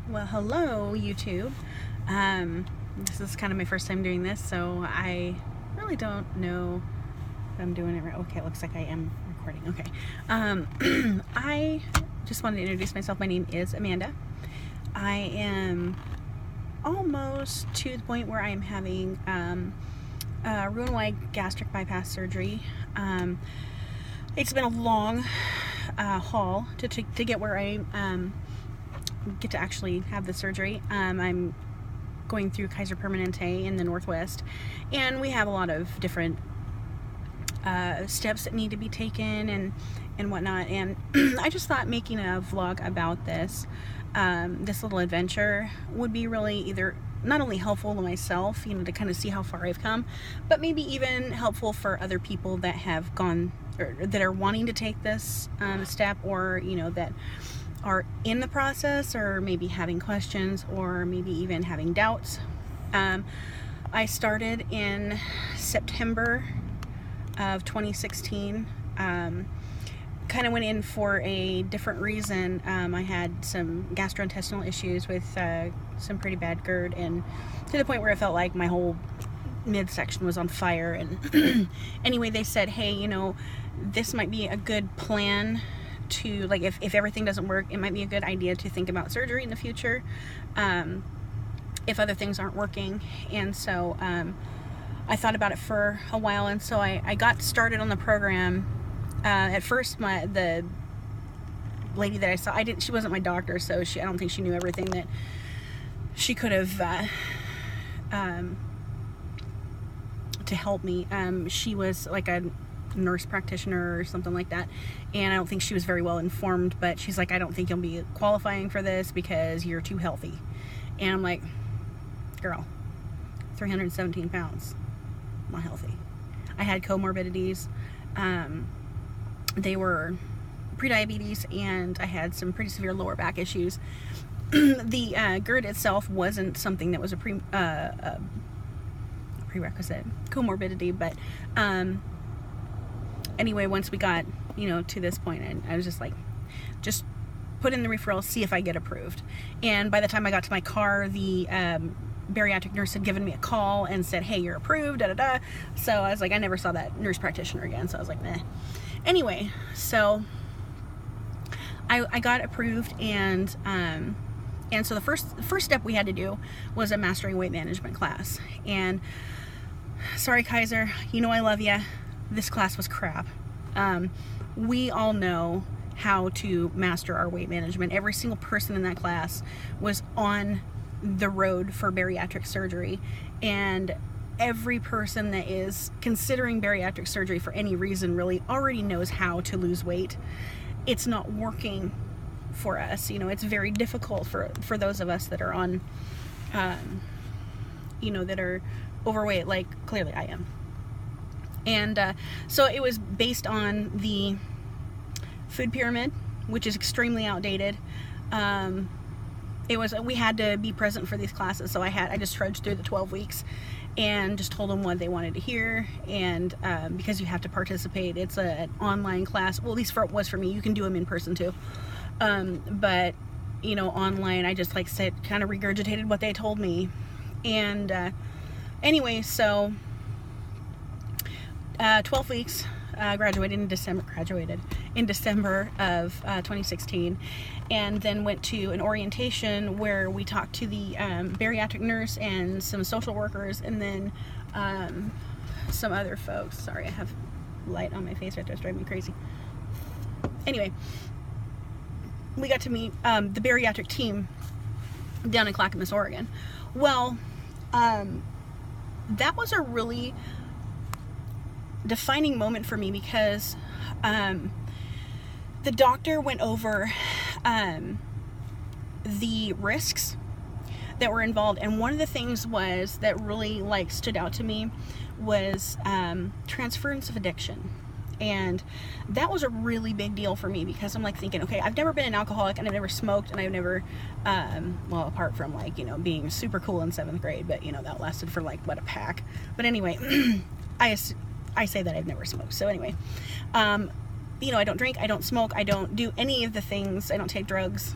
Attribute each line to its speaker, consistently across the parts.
Speaker 1: Well, hello, YouTube. This is kind of my first time doing this, so I really don't know if I'm doing it right. Okay, it looks like I am recording. Okay. I just wanted to introduce myself. My name is Amanda. I am almost to the point where I am having Roux-en-Y gastric bypass surgery. It's been a long haul to get where I get to actually have the surgery. I'm going through Kaiser Permanente in the Northwest, and we have a lot of different steps that need to be taken and whatnot, and I just thought making a vlog about this little adventure would be really either not only helpful to myself, to kind of see how far I've come, but maybe even helpful for other people that have gone or that are wanting to take this step, or that are in the process, or maybe having questions, or maybe even having doubts. I started in September of 2016. Kind of went in for a different reason. I had some gastrointestinal issues with some pretty bad GERD, and to the point where I felt like my whole midsection was on fire. And anyway, they said, hey, this might be a good plan to, like, if everything doesn't work, it might be a good idea to think about surgery in the future if other things aren't working. And so I thought about it for a while, and so I got started on the program. At first, the lady that I saw, she wasn't my doctor, so I don't think she knew everything that she could have to help me. She was like a nurse practitioner or something like that, and I don't think she was very well informed, but she's like, I don't think you'll be qualifying for this because you're too healthy. And I'm like, girl, 317 pounds, not healthy. I had comorbidities. They were prediabetes, and I had some pretty severe lower back issues. The GERD itself wasn't something that was a prerequisite comorbidity, but anyway, once we got to this point, and I was just like, just put in the referral, see if I get approved. And by the time I got to my car, the bariatric nurse had given me a call and said, hey, you're approved, da da da. So I was like, I never saw that nurse practitioner again, so I was like, meh. Anyway, so I got approved, and so the first step we had to do was a mastering weight management class. And sorry, Kaiser, I love you. This class was crap. We all know how to master our weight management. Every single person in that class was on the road for bariatric surgery, and every person that is considering bariatric surgery for any reason really already knows how to lose weight. It's not working for us. It's very difficult for those of us that are on, that are overweight, like clearly I am. And so it was based on the food pyramid, which is extremely outdated. We had to be present for these classes, so I just trudged through the 12 weeks and just told them what they wanted to hear. And because you have to participate, it's an online class. Well, at least it was for me. You can do them in person too, but online, I just kind of regurgitated what they told me. And anyway, so 12 weeks. Graduated in December of 2016, and then went to an orientation where we talked to the bariatric nurse and some social workers, and then some other folks. Sorry, I have light on my face right there. It's driving me crazy. Anyway, we got to meet the bariatric team down in Clackamas, Oregon. Well, that was a really defining moment for me, because the doctor went over the risks that were involved, and one of the things that really stood out to me was transference of addiction. And that was a really big deal for me, because I'm thinking, okay, I've never been an alcoholic, and I've never smoked, and I've never well, apart from being super cool in 7th grade, but that lasted for a pack. But anyway, I say that I've never smoked. So anyway, I don't drink, I don't smoke, I don't do any of the things, I don't take drugs.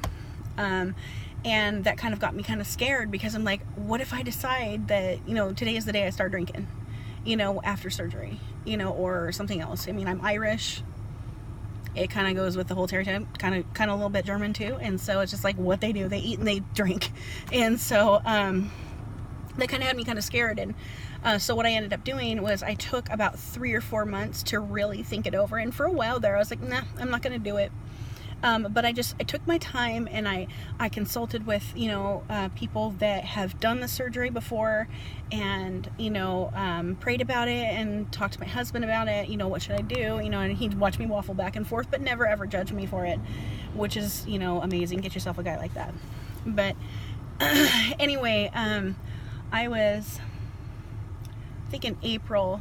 Speaker 1: And that kind of got me kind of scared, because I'm like, what if I decide that, today is the day I start drinking, after surgery, or something else. I mean, I'm Irish. It kind of goes with the whole territory. Kind of a little bit German too. And so it's just like what they do. They eat and they drink. And so that kind of had me kind of scared. And so what I ended up doing was I took about 3 or 4 months to really think it over. And for a while there, I was like, nah, I'm not going to do it. But I took my time, and I consulted with, people that have done the surgery before, and, prayed about it and talked to my husband about it, what should I do, and he'd watch me waffle back and forth, but never ever judge me for it, which is, amazing. Get yourself a guy like that. But anyway, I think in April,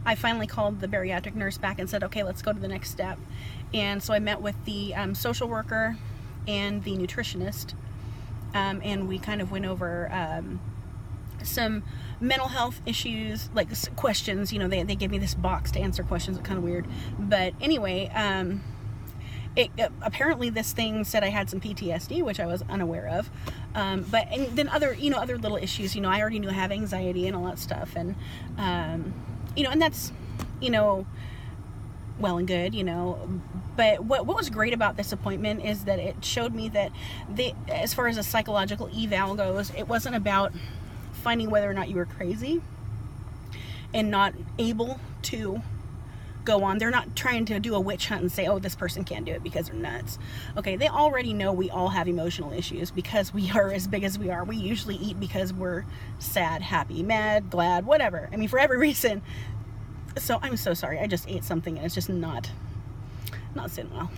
Speaker 1: I finally called the bariatric nurse back and said, okay, let's go to the next step. And so I met with the social worker and the nutritionist, and we kind of went over some mental health issues, like questions. They gave me this box to answer questions. It's kind of weird. But anyway, apparently this thing said I had some PTSD, which I was unaware of. And then other little issues. I already knew I have anxiety and all that stuff. And, and that's, well and good, but what was great about this appointment is that it showed me that as far as a psychological eval goes, it wasn't about finding whether or not you were crazy and not able to go on. They're not trying to do a witch hunt and say, oh, this person can't do it because they're nuts. Okay, they already know we all have emotional issues because we are as big as we are. We usually eat because we're sad, happy, mad, glad, whatever. I mean, for every reason. So I'm so sorry. I just ate something and it's just not sitting well.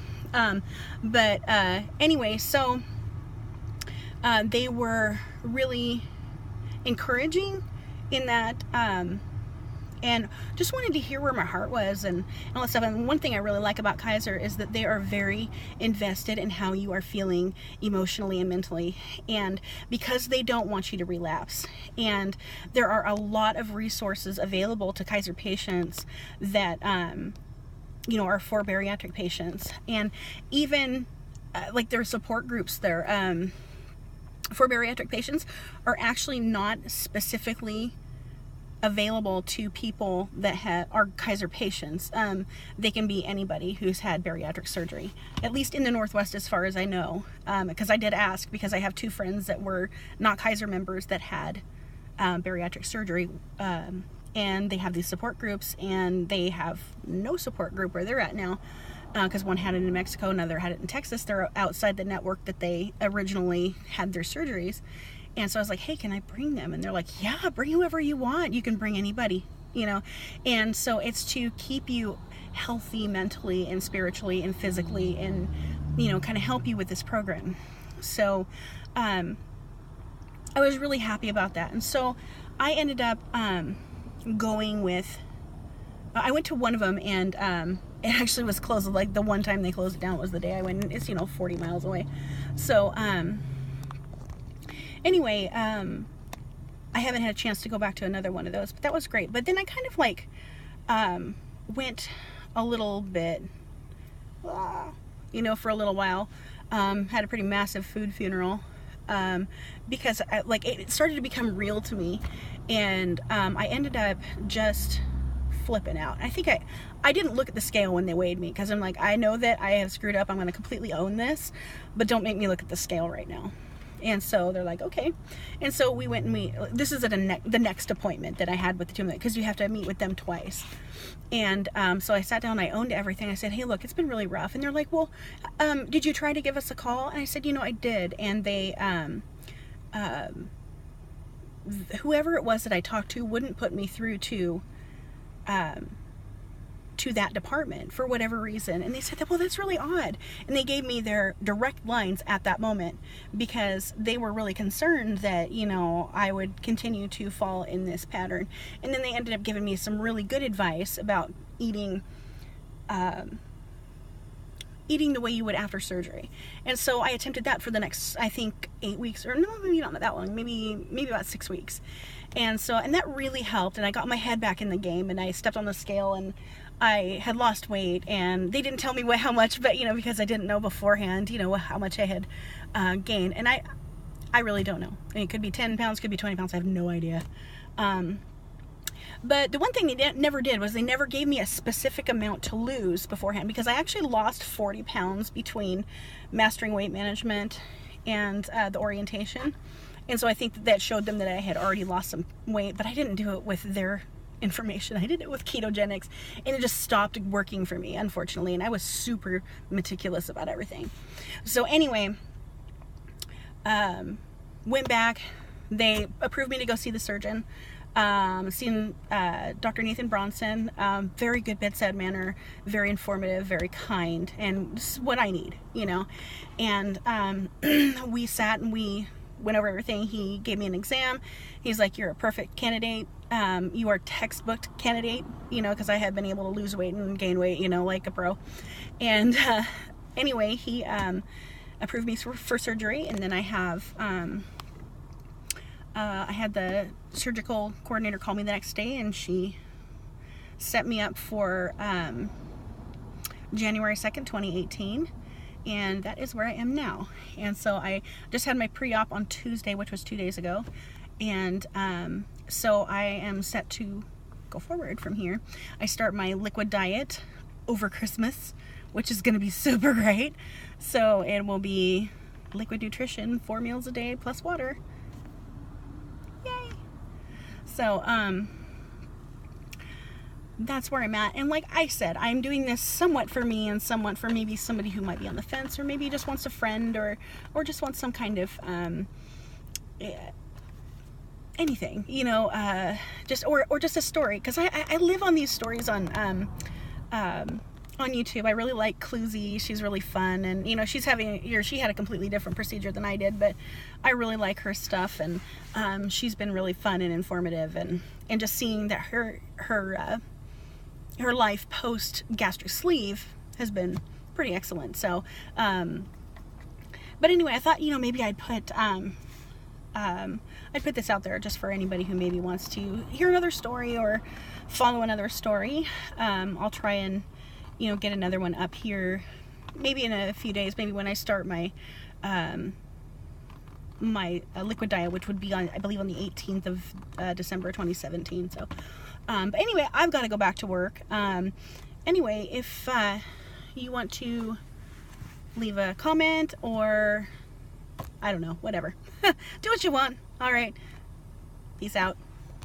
Speaker 1: But anyway, so they were really encouraging in that, and just wanted to hear where my heart was and all that stuff. And one thing I really like about Kaiser is that they are very invested in how you are feeling emotionally and mentally, and because they don't want you to relapse. And there are a lot of resources available to Kaiser patients that are for bariatric patients, and even like their support groups there for bariatric patients are actually not specifically available to people that are Kaiser patients. They can be anybody who's had bariatric surgery, at least in the Northwest as far as I know, because I did ask, because I have 2 friends that were not Kaiser members that had bariatric surgery, and they have these support groups, and they have no support group where they're at now, because one had it in Mexico, another had it in Texas. They're outside the network that they originally had their surgeries. And so I was like, hey, can I bring them? And they're like, yeah, bring whoever you want. You can bring anybody, And so it's to keep you healthy mentally and spiritually and physically, and, kind of help you with this program. So I was really happy about that. And so I ended up going with, I went to one of them, and it actually was closed. Like the one time they closed it down was the day I went. It's 40 miles away. So anyway, I haven't had a chance to go back to another one of those, but that was great. But then I kind of like went a little bit, for a little while. Had a pretty massive food funeral, because it started to become real to me, and I ended up just flipping out. I think I didn't look at the scale when they weighed me, because I'm like, I know that I have screwed up. I'm going to completely own this, but don't make me look at the scale right now. And so they're like, okay. And so we went and this is at the next appointment that I had with the 2 of them, because you have to meet with them twice. And so I sat down, I owned everything. I said, hey, look, it's been really rough. And they're like, well, did you try to give us a call? And I said, I did. And they, whoever it was that I talked to wouldn't put me through to that department for whatever reason. And they said that, well, that's really odd. And they gave me their direct lines at that moment, because they were really concerned that, I would continue to fall in this pattern. And then they ended up giving me some really good advice about eating the way you would after surgery. And so I attempted that for the next, I think, 8 weeks, or no, maybe not that long, maybe about 6 weeks. And that really helped. And I got my head back in the game, and I stepped on the scale, and I had lost weight, and they didn't tell me how much, but because I didn't know beforehand, how much I had gained. And I really don't know. It could be 10 pounds, could be 20 pounds. I have no idea. But the one thing they never did was they never gave me a specific amount to lose beforehand, because I actually lost 40 pounds between mastering weight management and the orientation. And so I think that showed them that I had already lost some weight, but I didn't do it with their information. I did it with ketogenics, and it just stopped working for me, unfortunately. And I was super meticulous about everything. So anyway, went back. They approved me to go see the surgeon. Seen Dr. Nathan Bronson, very good bedside manner, very informative, very kind, and this is what I need, you know. And we sat and we went over everything. He gave me an exam. He's like, you're a perfect candidate. You are textbook candidate, you know, because I had been able to lose weight and gain weight, you know, like a pro. And anyway, he approved me for surgery, and then I have I had the surgical coordinator call me the next day, and she set me up for January 2nd, 2018, and that is where I am now. And so I just had my pre-op on Tuesday, which was 2 days ago, and so I am set to go forward from here. I start my liquid diet over Christmas, which is going to be super great. So it will be liquid nutrition, 4 meals a day plus water. Yay! So that's where I'm at. And like I said, I'm doing this somewhat for me and somewhat for maybe somebody who might be on the fence, or maybe just wants a friend, or just wants some kind of anything, you know, just or just a story, because I live on these stories on YouTube. I really like Cluzy. She's really fun, and you know, she had a completely different procedure than I did, but I really like her stuff, and she's been really fun and informative, and just seeing that her life post gastric sleeve has been pretty excellent. So but anyway, I thought, you know, maybe I'd put this out there just for anybody who maybe wants to hear another story or follow another story. I'll try and, you know, get another one up here maybe in a few days, maybe when I start my liquid diet, which would be on, I believe, on the 18th of December 2017. So but anyway, I've got to go back to work. Anyway, if you want to leave a comment, or I don't know, whatever, do what you want. All right, peace out.